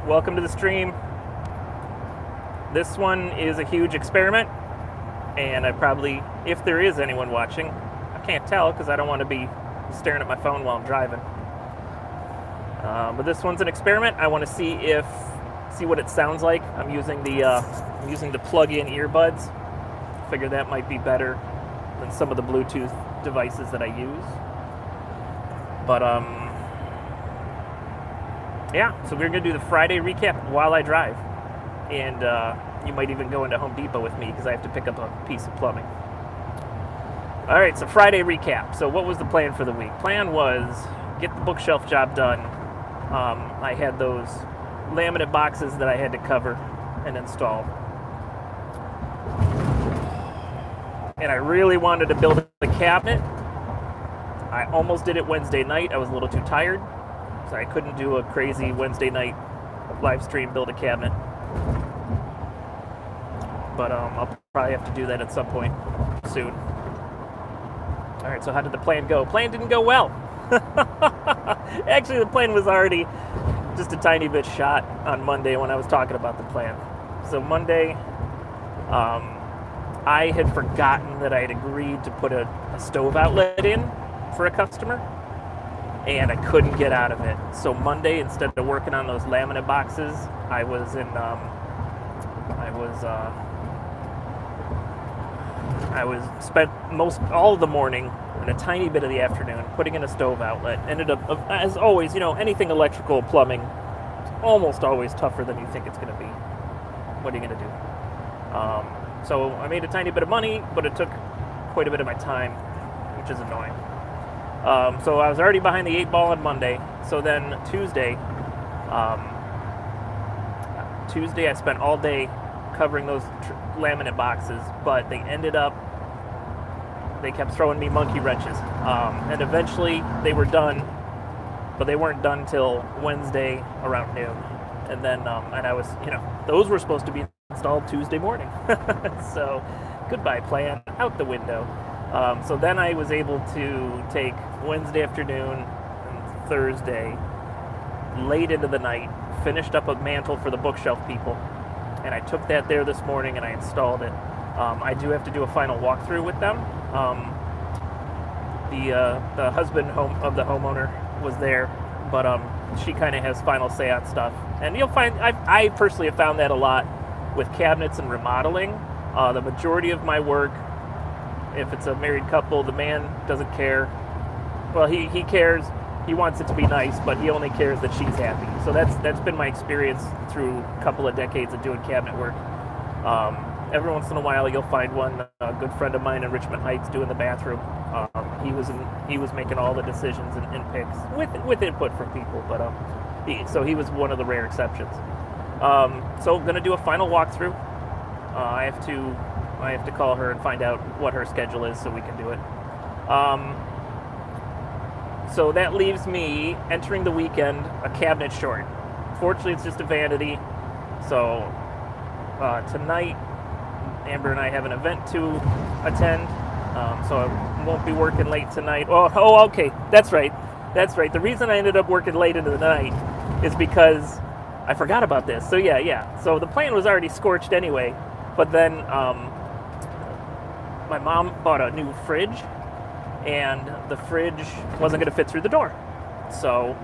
welcome to the stream. This one is a huge experiment, and I probably, if there is anyone watching, I can't tell because I don't want to be staring at my phone while I'm driving. But this one's an experiment. I want to see what it sounds like. I'm using the plug-in earbuds. Figure that might be better than some of the Bluetooth devices that I use. But yeah, so we're gonna do the Friday recap while I drive, and you might even go into Home Depot with me because I have to pick up a piece of plumbing. All right, so Friday recap. So what was the plan for the week? Plan was get the bookshelf job done. I had those laminate boxes that I had to cover and install, and I really wanted to build a cabinet. I almost did it Wednesday night. I was a little too tired, so I couldn't do a crazy Wednesday night live stream build a cabinet. But I'll probably have to do that at some point soon. All right, so how did the plan go? Plan didn't go well. Actually, the plan was already just a tiny bit shot on Monday when I was talking about the plan. So Monday, I had forgotten that I had agreed to put a stove outlet in for a customer, and I couldn't get out of it. So Monday, instead of working on those laminate boxes, I spent all of the morning and a tiny bit of the afternoon putting in a stove outlet. Ended up, as always, anything electrical, plumbing, is almost always tougher than you think it's going to be. What are you going to do? So I made a tiny bit of money, but it took quite a bit of my time, which is annoying. So I was already behind the 8 ball on Monday. So then Tuesday I spent all day covering those laminate boxes, but they kept throwing me monkey wrenches. And eventually they were done, but they weren't done till Wednesday around noon. And then, and I was, those were supposed to be installed Tuesday morning. So goodbye plan, out the window. So then I was able to take Wednesday afternoon and Thursday late into the night, finished up a mantle for the bookshelf people, and I took that there this morning and I installed it. I do have to do a final walkthrough with them. The husband of the homeowner was there, but she kind of has final say on stuff. And you'll find, I personally have found that a lot with cabinets and remodeling. The majority of my work, if it's a married couple, the man doesn't care. Well, he cares. He wants it to be nice, but he only cares that she's happy. So that's been my experience through a couple of decades of doing cabinet work. Every once in a while, you'll find one. A good friend of mine in Richmond Heights doing the bathroom. He was making all the decisions and picks with input from people, but so he was one of the rare exceptions. So I'm gonna do a final walkthrough. I have to call her and find out what her schedule is so we can do it. So that leaves me entering the weekend a cabinet short. Fortunately, it's just a vanity. So tonight, Amber and I have an event to attend. So I won't be working late tonight. Oh, okay. That's right. The reason I ended up working late into the night is because I forgot about this. So yeah. So the plan was already scorched anyway. But then my mom bought a new fridge, and the fridge wasn't going to fit through the door. So,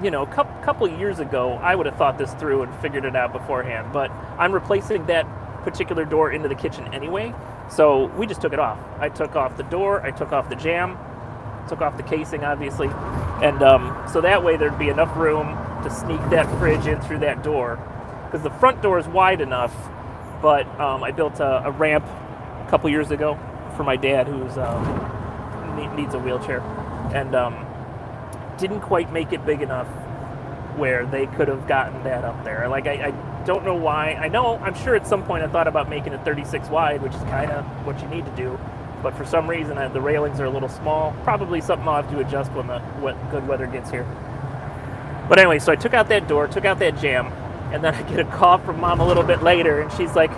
a couple of years ago, I would have thought this through and figured it out beforehand. But I'm replacing that particular door into the kitchen anyway, so we just took it off. I took off the door, I took off the jamb, took off the casing, obviously, and so that way there'd be enough room to sneak that fridge in through that door, because the front door is wide enough. But I built a ramp a couple years ago for my dad, who's needs a wheelchair, and didn't quite make it big enough where they could have gotten that up there. Like, I don't know why. I'm sure at some point I thought about making it 36 wide, which is kind of what you need to do. But for some reason, the railings are a little small. Probably something I'll have to adjust when the good weather gets here. But anyway, so I took out that door, took out that jamb, and then I get a call from Mom a little bit later, and she's like,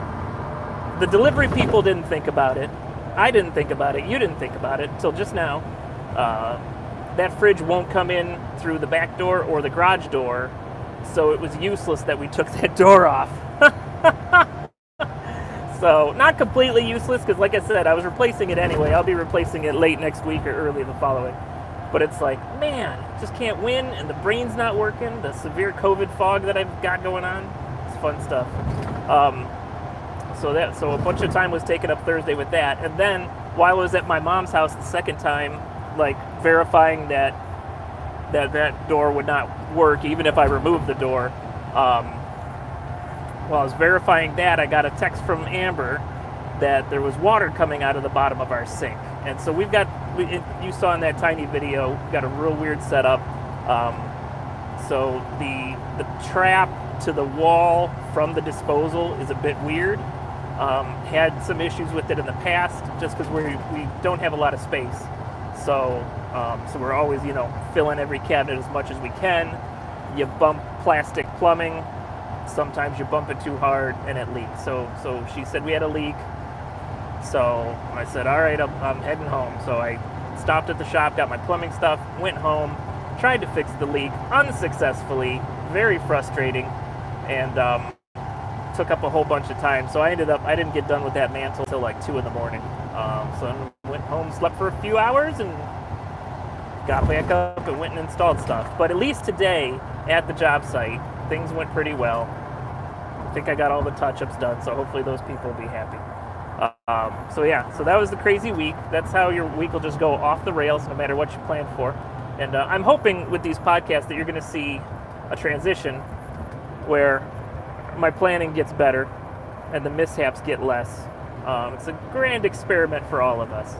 the delivery people didn't think about it. I didn't think about it. You didn't think about it until just now. That fridge won't come in through the back door or the garage door So it was useless that we took that door off. So not completely useless, because like I said, I was replacing it anyway. I'll be replacing it late next week or early the following. But it's like, man, just can't win, and the brain's not working. The severe COVID fog that I've got going on, it's fun stuff. So a bunch of time was taken up Thursday with that, and then while I was at my mom's house the second time, like verifying that door would not work even if I removed the door. While I was verifying that, I got a text from Amber that there was water coming out of the bottom of our sink. And so you saw in that tiny video, we've got a real weird setup. So the trap to the wall from the disposal is a bit weird. Had some issues with it in the past, just because we don't have a lot of space. So we're always, filling every cabinet as much as we can. You bump plastic plumbing. Sometimes you bump it too hard and it leaks. So she said we had a leak. So I said, all right, I'm heading home. So I stopped at the shop, got my plumbing stuff, went home, tried to fix the leak unsuccessfully, very frustrating, and took up a whole bunch of time. So I didn't get done with that mantle till like 2 in the morning. So I went home, slept for a few hours, and got back up and went and installed stuff. But at least today at the job site, things went pretty well. I think I got all the touch-ups done, so hopefully those people will be happy. So that was the crazy week. That's how your week will just go off the rails no matter what you plan for. And I'm hoping with these podcasts that you're going to see a transition where my planning gets better and the mishaps get less. It's a grand experiment for all of us.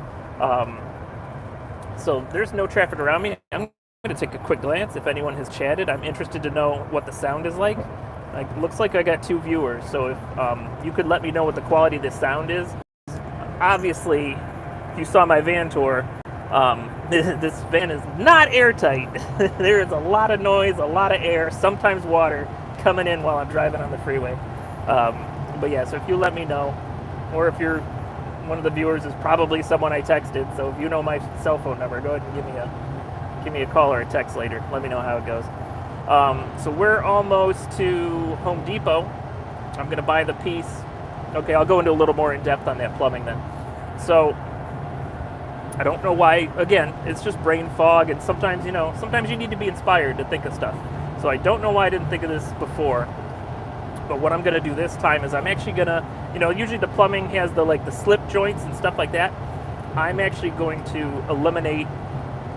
So there's no traffic around me. I'm going to take a quick glance if anyone has chatted. I'm interested to know what the sound is like. Looks like I got 2 viewers, so if you could let me know what the quality of the sound is. Obviously, if you saw my van tour, this van is not airtight. There is a lot of noise, a lot of air, sometimes water coming in while I'm driving on the freeway. But yeah, so if you let me know, or if you're one of the viewers is probably someone I texted, so if you know my cell phone number, go ahead and give me a call or a text later. Let me know how it goes. So we're almost to Home Depot. I'm going to buy the piece. Okay, I'll go into a little more in depth on that plumbing then. So I don't know why. Again, it's just brain fog, and sometimes you need to be inspired to think of stuff. So I don't know why I didn't think of this before. But what I'm going to do this time is I'm actually going to, usually the plumbing has the slip joints and stuff like that. I'm actually going to eliminate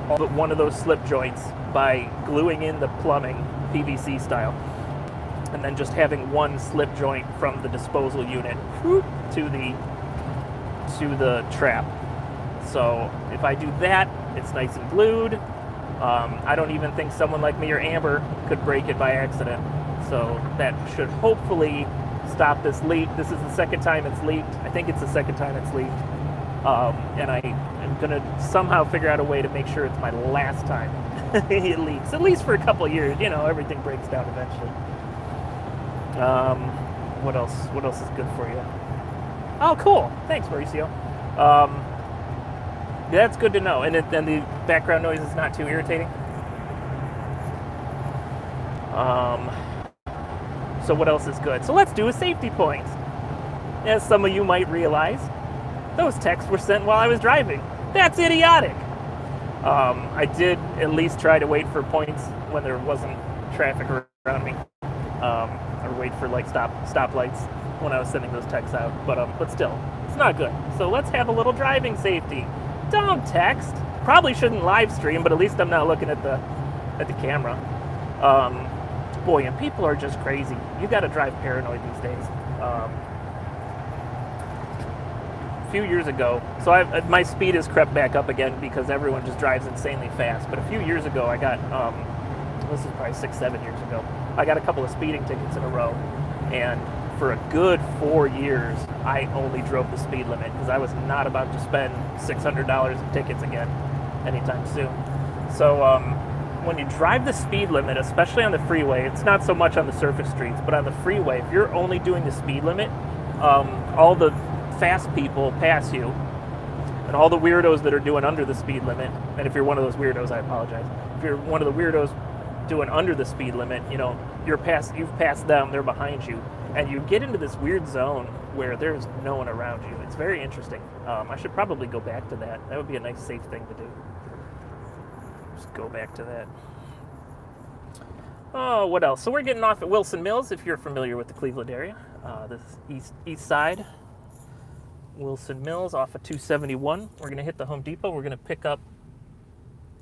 all but one of those slip joints by gluing in the plumbing PVC style, and then just having one slip joint from the disposal unit to the trap. So if I do that, it's nice and glued. I don't even think someone like me or Amber could break it by accident. So that should hopefully stop this leak. This is the second time it's leaked. I think it's the second time it's leaked. And I am going to somehow figure out a way to make sure it's my last time it leaks. At least for a couple of years. Everything breaks down eventually. What else? What else is good for you? Oh, cool. Thanks, Mauricio. That's good to know. And the background noise is not too irritating. So what else is good? So let's do a safety point. As some of you might realize, those texts were sent while I was driving. That's idiotic. I did at least try to wait for points when there wasn't traffic around me, or wait for stoplights when I was sending those texts out. But still, it's not good. So let's have a little driving safety. Don't text. Probably shouldn't live stream, but at least I'm not looking at the camera. Boy, and people are just crazy. You got to drive paranoid these days. A few years ago, so my speed has crept back up again because everyone just drives insanely fast. But a few years ago, I got, this is probably 6-7 years ago, I got a couple of speeding tickets in a row. And for a good 4 years, I only drove the speed limit because I was not about to spend $600 in tickets again anytime soon. So when you drive the speed limit, especially on the freeway, it's not so much on the surface streets, but on the freeway, if you're only doing the speed limit, all the fast people pass you, and all the weirdos that are doing under the speed limit, and if you're one of those weirdos, I apologize. If you're one of the weirdos doing under the speed limit, you've passed them, they're behind you, and you get into this weird zone where there's no one around you. It's very interesting. I should probably go back to that. That would be a nice, safe thing to do. Just go back to that. Oh, what else? So we're getting off at Wilson Mills, if you're familiar with the Cleveland area. This is east side. Wilson Mills off of 271. We're going to hit the Home Depot. We're going to pick up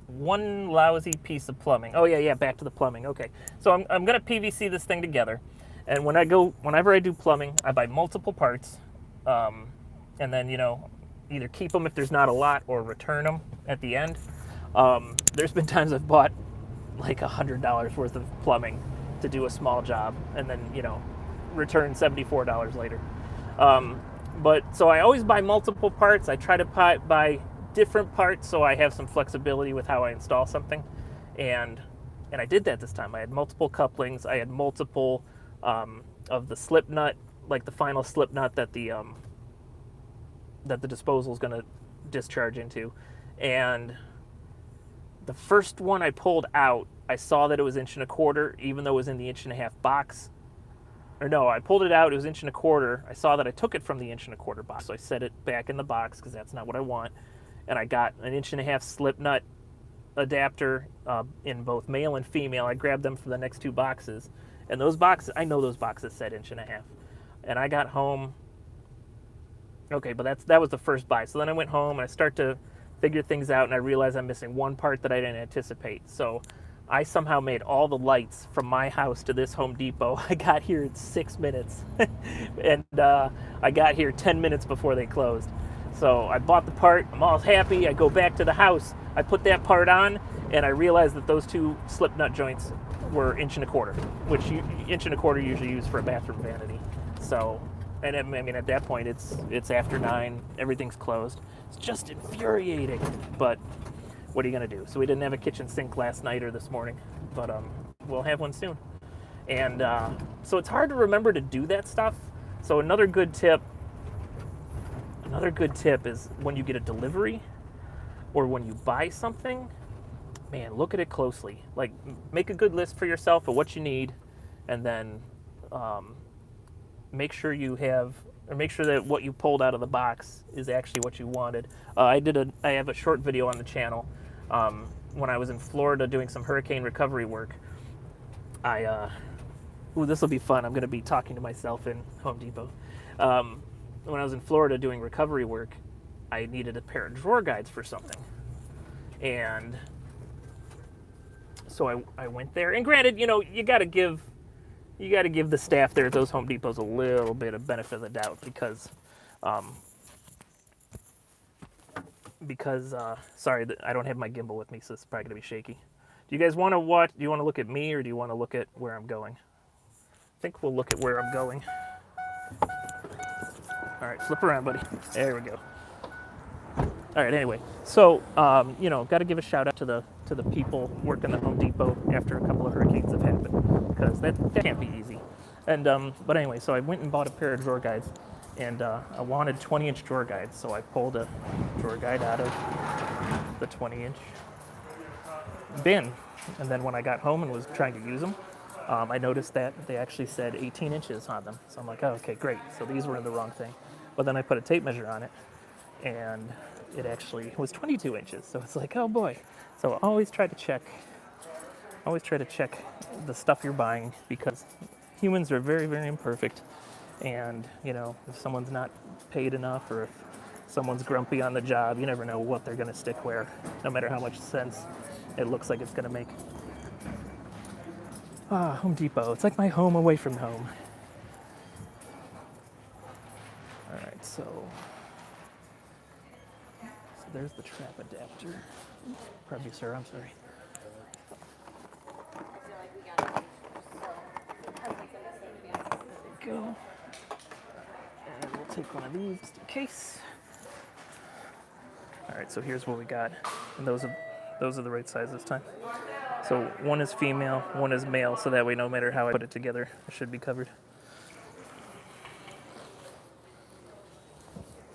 one lousy piece of plumbing. Oh, yeah, back to the plumbing. Okay. So I'm going to PVC this thing together. And whenever I do plumbing, I buy multiple parts. And then, either keep them if there's not a lot or return them at the end. There's been times I've bought like $100 worth of plumbing to do a small job and then, return $74 later. But so I always buy multiple parts. I try to buy different parts so I have some flexibility with how I install something. And I did that this time. I had multiple couplings. I had multiple of the slip nut, like the final slip nut that the disposal is going to discharge into. And the first one I pulled out, I saw that it was 1 1/4 inch, even though it was in the 1.5 inch box. Or no, I pulled it out, it was 1 1/4 inch. I saw that I took it from the 1 1/4 inch box, so I set it back in the box because that's not what I want. And I got an 1.5 inch slip nut adapter in both male and female. I grabbed them from the next two boxes. And those boxes, I know those boxes said 1.5 inch. And I got home. Okay, but that was the first buy. So then I went home and I start to figure things out, and I realized I'm missing one part that I didn't anticipate. So I somehow made all the lights from my house to this Home Depot. I got here in 6 minutes, and I got here 10 minutes before they closed. So I bought the part. I'm all happy. I go back to the house. I put that part on, and I realized that those two slip nut joints were 1 1/4 inch, which 1 1/4 inch usually used for a bathroom vanity. So, and I mean, at that point, it's after 9. Everything's closed. It's just infuriating, but what are you going to do? So we didn't have a kitchen sink last night or this morning, but we'll have one soon. And so it's hard to remember to do that stuff. So another good tip is when you get a delivery or when you buy something, man, look at it closely. Like, make a good list for yourself of what you need, and then make sure that what you pulled out of the box is actually what you wanted. I have a short video on the channel. When I was in Florida doing some hurricane recovery work, this will be fun. I'm going to be talking to myself in Home Depot. When I was in Florida doing recovery work, I needed a pair of drawer guides for something. And so I went there. And granted, you got to give the staff there at those Home Depots a little bit of benefit of the doubt because sorry, I don't have my gimbal with me, so it's probably going to be shaky. Do you guys want to watch? Do you want to look at me, or do you want to look at where I'm going? I think we'll look at where I'm going. All right, flip around, buddy. There we go. All right, anyway, so, got to give a shout out to the people working at Home Depot after a couple of hurricanes have happened, because that can't be easy. And, but anyway, so I went and bought a pair of drawer guides, and I wanted 20-inch drawer guides, so I pulled a drawer guide out of the 20-inch bin. And then when I got home and was trying to use them, I noticed that they actually said 18 inches on them. So I'm like, oh, okay, great. So these were the wrong thing. But then I put a tape measure on it, and it actually was 22 inches. So it's like, oh boy. So always try to check the stuff you're buying, because humans are very, very imperfect. And, if someone's not paid enough, or if someone's grumpy on the job, you never know what they're going to stick where, no matter how much sense it looks like it's going to make. Home Depot. It's like my home away from home. All right, so there's the trap adapter. Probably, sir, I'm sorry. There we go. And we'll take one of these just in case. All right, so here's what we got. And those are the right size this time. So one is female, one is male, so that way no matter how I put it together, it should be covered.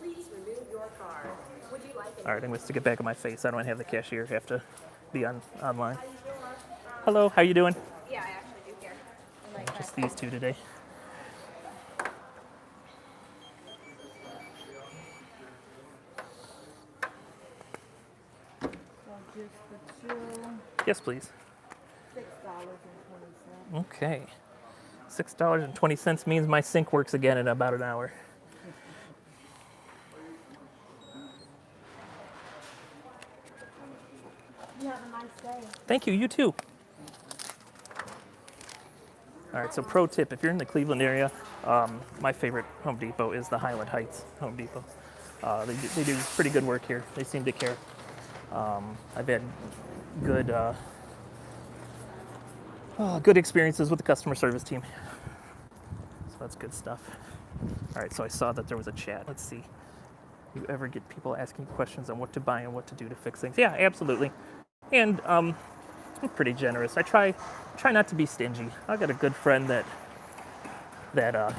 Please remove your card. All right, I'm going to stick it back on my face. I don't have the cashier have to be online. Hello, how you doing? Yeah, I actually do care. I like Just that. these two today. So just the two, Yes, please. $6.20. Okay. $6.20 means my sink works again in about an hour. You have a nice day. Thank you, you too. All right, so pro tip, if you're in the Cleveland area, my favorite Home Depot is the Highland Heights Home Depot. They do pretty good work here. They seem to care. I've had good good experiences with the customer service team. So that's good stuff. All right, so I saw that there was a chat. Let's see. You ever get people asking questions on what to buy and what to do to fix things? Yeah, absolutely. And I'm pretty generous. I try not to be stingy. I got a good friend that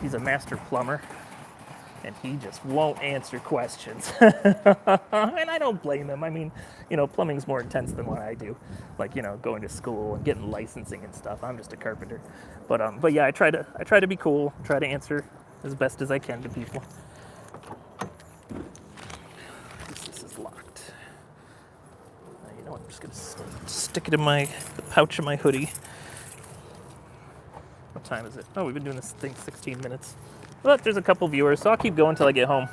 he's a master plumber, and he just won't answer questions. And I don't blame him. I mean, plumbing's more intense than what I do, like going to school and getting licensing and stuff. I'm just a carpenter, but yeah, I try to be cool, try to answer as best as I can to people. This is locked. You know what? I'm just gonna stick it in the pouch of my hoodie. What time is it? Oh, we've been doing this thing 16 minutes. But there's a couple viewers, so I'll keep going until I get home.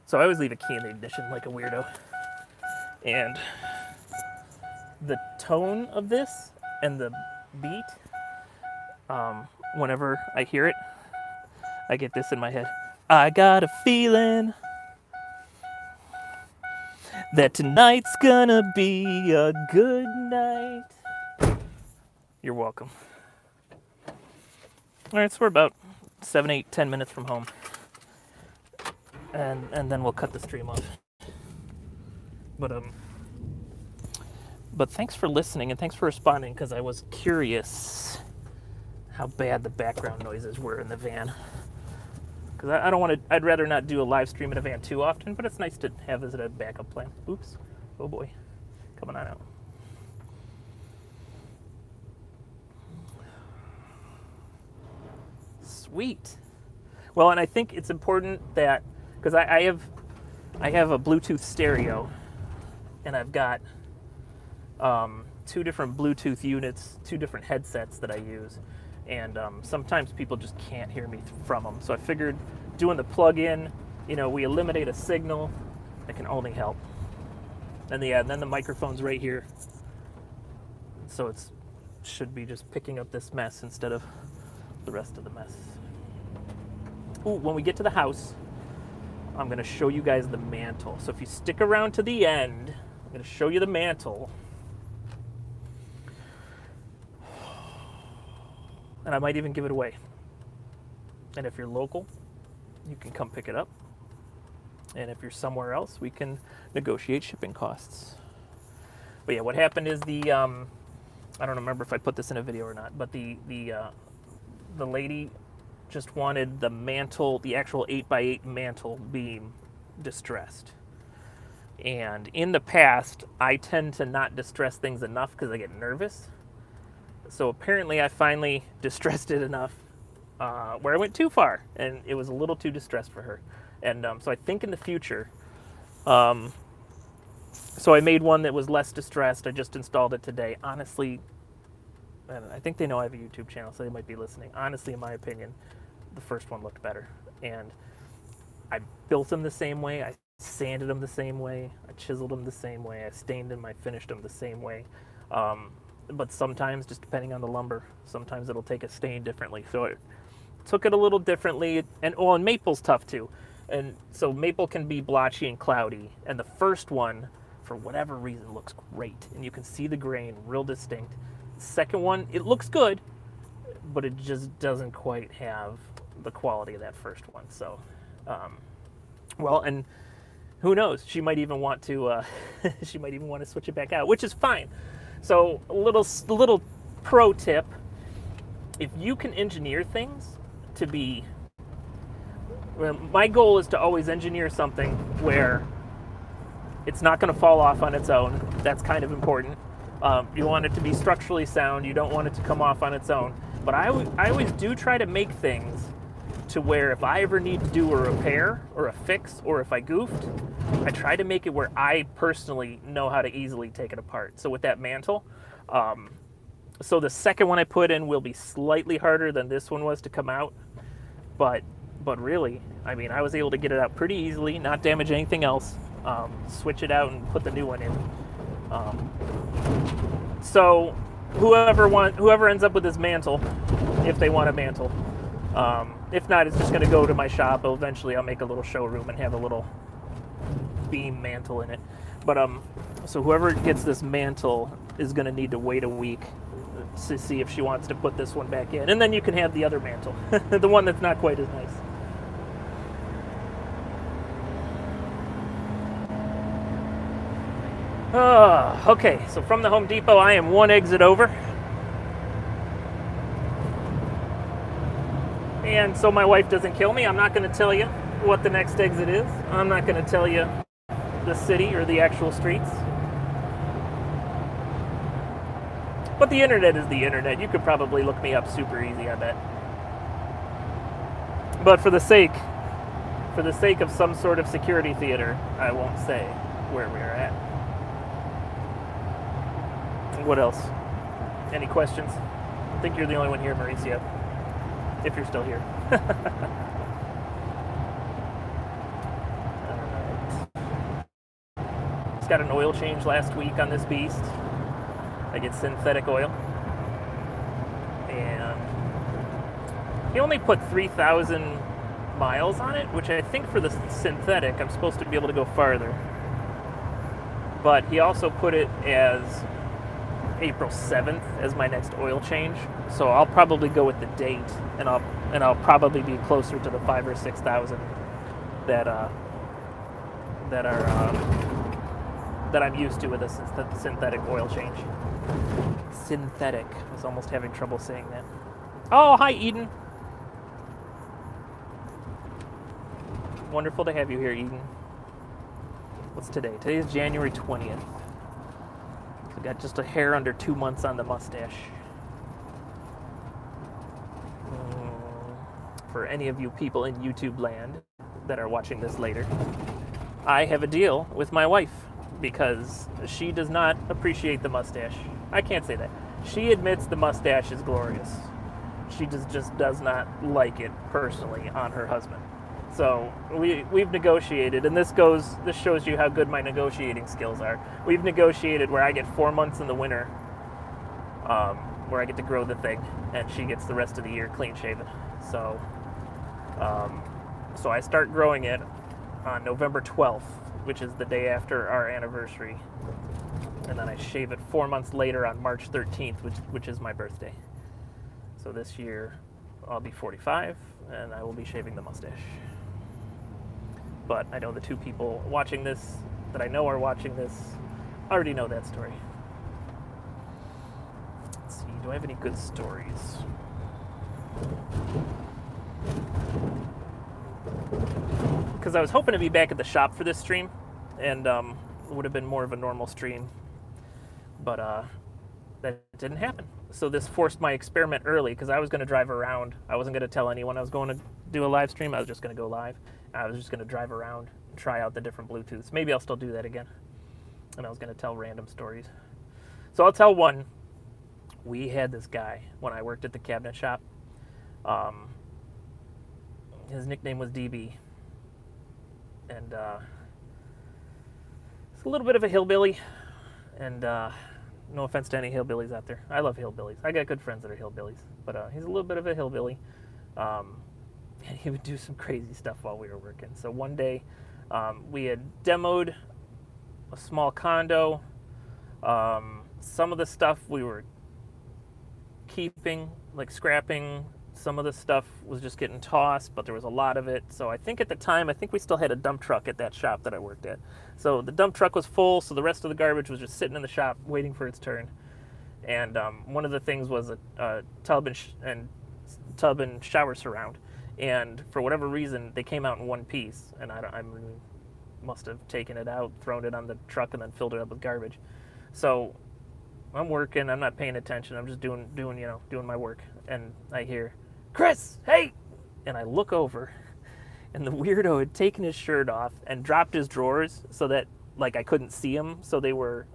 So I always leave a key in the ignition like a weirdo. And the tone of this and the beat, whenever I hear it, I get this in my head. I got a feeling that tonight's gonna be a good night. You're welcome. All right, so we're about 7, 8, 10 minutes from home. And then we'll cut the stream off. But thanks for listening and thanks for responding, because I was curious how bad the background noises were in the van. Because I don't want to, I'd rather not do a live stream in a van too often, but it's nice to have as a backup plan. Oops. Oh boy. Coming on out. Sweet. Well, and I think it's important that, because I have a Bluetooth stereo, and I've got 2 different Bluetooth units, 2 different headsets that I use. And sometimes people just can't hear me from them. So I figured doing the plug-in, we eliminate a signal that can only help. And then the microphone's right here. So it should be just picking up this mess instead of the rest of the mess. Ooh, when we get to the house, I'm going to show you guys the mantle. So if you stick around to the end, I'm going to show you the mantle. And I might even give it away. And if you're local, you can come pick it up. And if you're somewhere else, we can negotiate shipping costs. But yeah, what happened is I don't remember if I put this in a video or not, but the lady just wanted the mantle, the actual 8x8 mantle beam distressed. And in the past, I tend to not distress things enough because I get nervous. So apparently I finally distressed it enough where I went too far, and it was a little too distressed for her. And so I think in the future, so I made one that was less distressed. I just installed it today. Honestly, I think they know I have a YouTube channel, so they might be listening. Honestly, in my opinion, the first one looked better. And I built them the same way. I sanded them the same way. I chiseled them the same way. I stained them. I finished them the same way. But sometimes, just depending on the lumber, sometimes it'll take a stain differently. So I took it a little differently. And maple's tough too. And so maple can be blotchy and cloudy. And the first one, for whatever reason, looks great. And you can see the grain real distinct. The second one, it looks good, but it just doesn't quite have the quality of that first one. So, well, and who knows? She might even want to switch it back out, which is fine. So a little pro tip: if you can engineer things to be Well, my goal is to always engineer something where it's not going to fall off on its own. That's kind of important. You want it to be structurally sound. You don't want it to come off on its own. But I always do try to make things to where if I ever need to do a repair or a fix, or if I goofed, I try to make it where I personally know how to easily take it apart. So with that mantle, so the second one I put in will be slightly harder than this one was to come out. But really, I mean, I was able to get it out pretty easily, not damage anything else, switch it out and put the new one in. So whoever ends up with this mantle, if they want a mantle, if not, it's just going to go to my shop. Eventually, I'll make a little showroom and have a little beam mantle in it. But so whoever gets this mantle is going to need to wait a week to see if she wants to put this one back in, and then you can have the other mantle, the one that's not quite as nice. Okay, so from the Home Depot, I am one exit over. And so my wife doesn't kill me, I'm not going to tell you what the next exit is. I'm not going to tell you the city or the actual streets. But the internet is the internet. You could probably look me up super easy, I bet. But for the sake of some sort of security theater, I won't say where we're at. What else? Any questions? I think you're the only one here, Mauricio. If you're still here. Alright. Just got an oil change last week on this beast. I get synthetic oil. And he only put 3,000 miles on it, which I think for the synthetic, I'm supposed to be able to go farther. But he also put it as April 7th as my next oil change, so I'll probably go with the date, and I'll probably be closer to the 5,000 or 6,000 that I'm used to with a synthetic oil change. Synthetic. I was almost having trouble saying that. Oh, hi, Eden. Wonderful to have you here, Eden. What's today? Today is January 20th. I got just a hair under 2 months on the mustache. For any of you people in YouTube land that are watching this later, I have a deal with my wife because she does not appreciate the mustache. I can't say that. She admits the mustache is glorious. She just does not like it personally on her husband. So we've negotiated, and this shows you how good my negotiating skills are. We've negotiated where I get 4 months in the winter, where I get to grow the thing, and she gets the rest of the year clean shaven. So I start growing it on November 12th, which is the day after our anniversary, and then I shave it 4 months later on March 13th, which is my birthday. So this year I'll be 45, and I will be shaving the mustache. But I know the two people watching this, that I know are watching this, already know that story. Let's see, do I have any good stories? Because I was hoping to be back at the shop for this stream, and it would have been more of a normal stream. But that didn't happen. So this forced my experiment early, because I was going to drive around. I wasn't going to tell anyone I was going to do a live stream. I was just going to go live. I was just going to drive around and try out the different Bluetooths. Maybe I'll still do that again. And I was going to tell random stories. So I'll tell one. We had this guy when I worked at the cabinet shop. His nickname was DB. And he's a little bit of a hillbilly. And no offense to any hillbillies out there. I love hillbillies. I got good friends that are hillbillies. But he's a little bit of a hillbilly. And he would do some crazy stuff while we were working. So one day, we had demoed a small condo. Some of the stuff we were keeping, like scrapping. Some of the stuff was just getting tossed, but there was a lot of it. So I think at the time, we still had a dump truck at that shop that I worked at. So the dump truck was full, so the rest of the garbage was just sitting in the shop waiting for its turn. And one of the things was a tub and shower surround. and for whatever reason, they came out in one piece, and I must have taken it out, thrown it on the truck, and then filled it up with garbage. So I'm working, I'm not paying attention, I'm just doing my work, and I hear, "Chris, hey!" And I look over, and the weirdo had taken his shirt off and dropped his drawers so that like I couldn't see him, so they were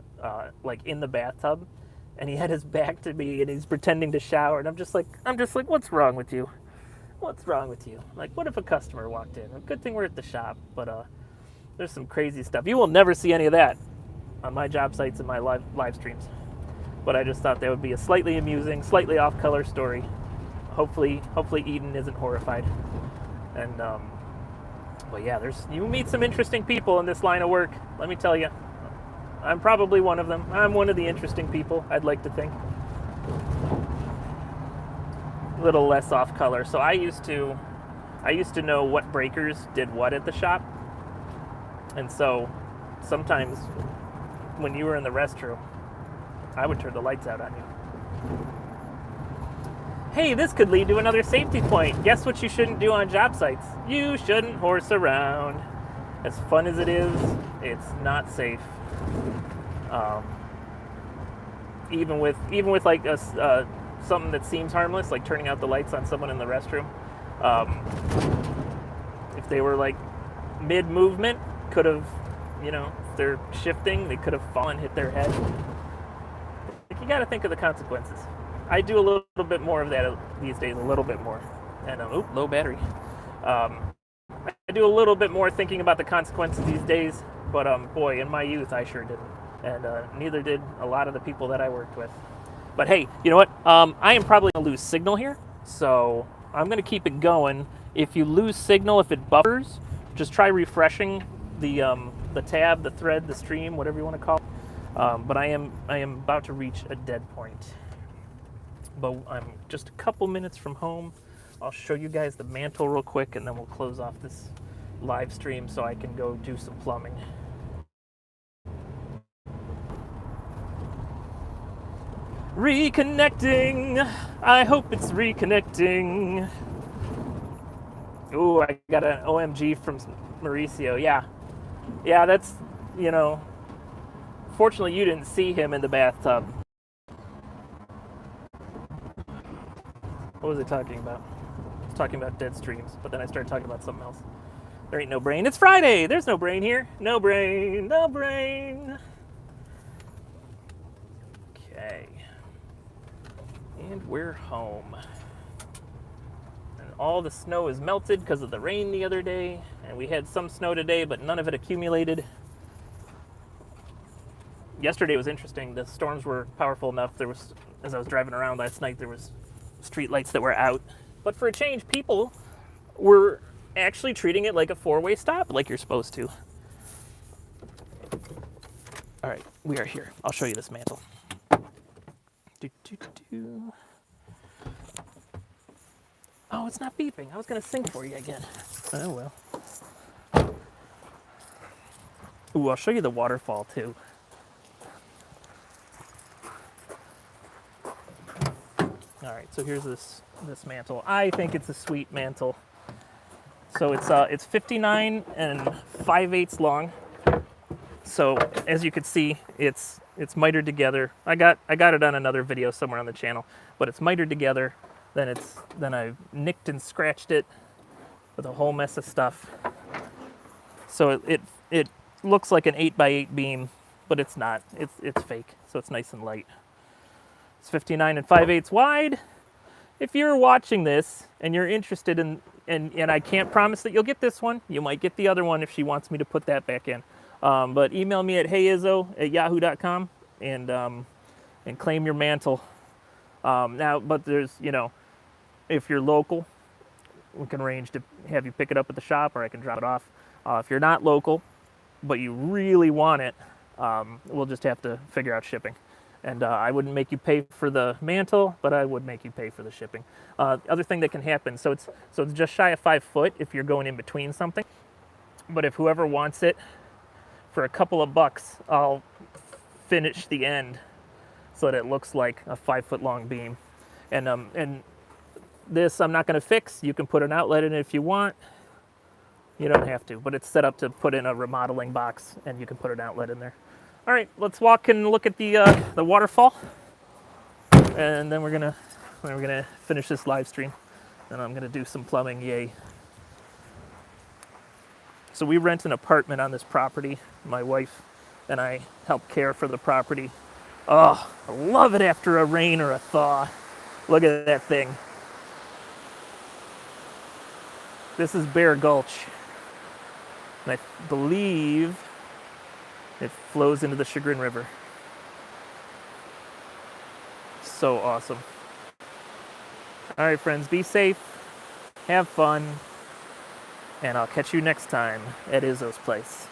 like in the bathtub, and he had his back to me, and he's pretending to shower, and I'm just like, what's wrong with you? What's wrong with you? Like, what if a customer walked in? A good thing we're at the shop, but there's some crazy stuff. You will never see any of that on my job sites and my live streams. But I just thought that would be a slightly amusing, slightly off-color story. Hopefully Eden isn't horrified. And but yeah, you meet some interesting people in this line of work. Let me tell you, I'm probably one of them. I'm one of the interesting people, I'd like to think. A little less off-color. So I used to know what breakers did what at the shop. And so sometimes when you were in the restroom, I would turn the lights out on you. Hey, this could lead to another safety point. Guess what you shouldn't do on job sites? You shouldn't horse around. As fun as it is, it's not safe. Even with like something that seems harmless, like turning out the lights on someone in the restroom. If they were like mid-movement, could have, if they're shifting, they could have fallen, hit their head. Like, you got to think of the consequences. I do a little bit more of that these days, a little bit more. And low battery. I do a little bit more thinking about the consequences these days, but boy, in my youth, I sure didn't, and neither did a lot of the people that I worked with. But hey, you know what? I am probably gonna lose signal here, so I'm gonna keep it going. If you lose signal, if it buffers, just try refreshing the tab, the thread, the stream, whatever you want to call it. But I am about to reach a dead point. But I'm just a couple minutes from home. I'll show you guys the mantle real quick, and then we'll close off this live stream so I can go do some plumbing. Reconnecting. I hope it's reconnecting. Ooh, I got an OMG from Mauricio. Yeah, that's, fortunately you didn't see him in the bathtub. What was I talking about? I was talking about dead streams, but then I started talking about something else. There ain't no brain. It's Friday. There's no brain here. No brain. No brain. Okay. And we're home. And all the snow is melted because of the rain the other day. And we had some snow today, but none of it accumulated. Yesterday was interesting. The storms were powerful enough. There was, as I was driving around last night, there was street lights that were out. But for a change, people were actually treating it like a four-way stop, like you're supposed to. All right, we are here. I'll show you this mantle. Oh, it's not beeping. I was going to sing for you again. Oh, well. Ooh, I'll show you the waterfall, too. All right, so here's this mantle. I think it's a sweet mantle. So it's 59 and 5/8 long. So as you can see, it's mitered together. I got it on another video somewhere on the channel, but it's mitered together. Then I nicked and scratched it with a whole mess of stuff. So it looks like an 8x8 beam, but it's not. It's fake. So it's nice and light. It's 59 and 5/8 wide. If you're watching this and you're interested in, and I can't promise that you'll get this one, you might get the other one if she wants me to put that back in. But email me at heyizzo@yahoo.com and claim your mantle. Now, but there's, if you're local, we can arrange to have you pick it up at the shop, or I can drop it off. If you're not local, but you really want it, we'll just have to figure out shipping. And I wouldn't make you pay for the mantle, but I would make you pay for the shipping. Other thing that can happen, so it's just shy of 5 foot if you're going in between something. But if whoever wants it, for a couple of bucks, I'll finish the end so that it looks like a 5 foot long beam. And This I'm not going to fix. You can put an outlet in it if you want. You don't have to, but it's set up to put in a remodeling box, and you can put an outlet in there. All right, let's walk and look at the waterfall, and then we're gonna finish this live stream, and I'm gonna do some plumbing. Yay! So we rent an apartment on this property. My wife and I help care for the property. Oh, I love it after a rain or a thaw. Look at that thing. This is Bear Gulch. And I believe it flows into the Chagrin River. So awesome. All right, friends, be safe, have fun, and I'll catch you next time at Izzo's Place.